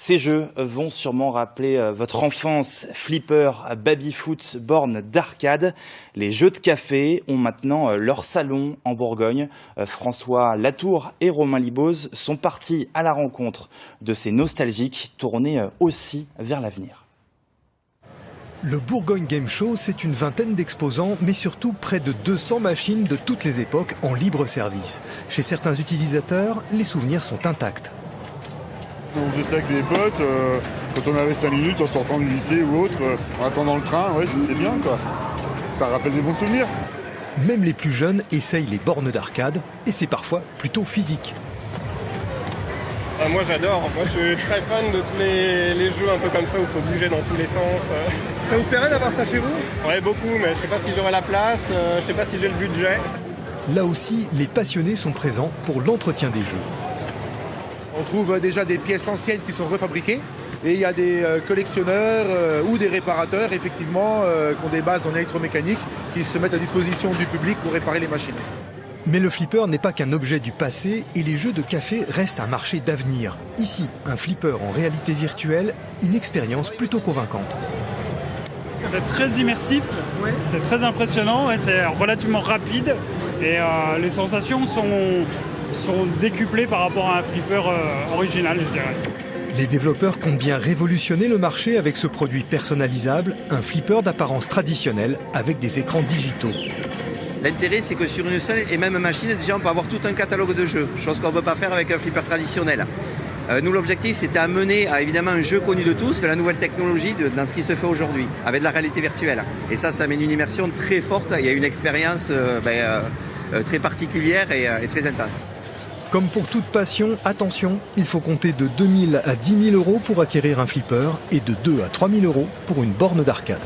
Ces jeux vont sûrement rappeler votre enfance. Flipper, baby-foot, bornes d'arcade. Les jeux de café ont maintenant leur salon en Bourgogne. François Latour et Romain Liboz sont partis à la rencontre de ces nostalgiques tournés aussi vers l'avenir. Le Bourgogne Game Show, c'est une vingtaine d'exposants, mais surtout près de 200 machines de toutes les époques en libre service. Chez certains utilisateurs, les souvenirs sont intacts. On faisait ça avec des potes, quand on avait 5 minutes en sortant du lycée ou autre, en attendant le train, ouais, c'était bien quoi. Ça rappelle des bons souvenirs. Même les plus jeunes essayent les bornes d'arcade, et c'est parfois plutôt physique. Moi j'adore, moi je suis très fan de tous les jeux un peu comme ça où il faut bouger dans tous les sens. Ça vous plairait d'avoir ça chez vous? Ouais, beaucoup, mais je sais pas si j'aurai la place, je sais pas si j'ai le budget. Là aussi, les passionnés sont présents pour l'entretien des jeux. On trouve déjà des pièces anciennes qui sont refabriquées et il y a des collectionneurs ou des réparateurs effectivement qui ont des bases en électromécanique qui se mettent à disposition du public pour réparer les machines. Mais le flipper n'est pas qu'un objet du passé et les jeux de café restent un marché d'avenir. Ici, un flipper en réalité virtuelle, une expérience plutôt convaincante. C'est très immersif, c'est très impressionnant, c'est relativement rapide et les sensations sont décuplées par rapport à un flipper original, je dirais. Les développeurs comptent bien révolutionner le marché avec ce produit personnalisable, un flipper d'apparence traditionnelle avec des écrans digitaux. L'intérêt, c'est que sur une seule et même machine, déjà, on peut avoir tout un catalogue de jeux, chose qu'on ne peut pas faire avec un flipper traditionnel. Nous, l'objectif, c'était amener à évidemment un jeu connu de tous, la nouvelle technologie dans ce qui se fait aujourd'hui, avec de la réalité virtuelle. Et ça amène une immersion très forte et une expérience très particulière et très intense. Comme pour toute passion, attention, il faut compter de 2 000 à 10 000 euros pour acquérir un flipper et de 2 à 3 000 euros pour une borne d'arcade.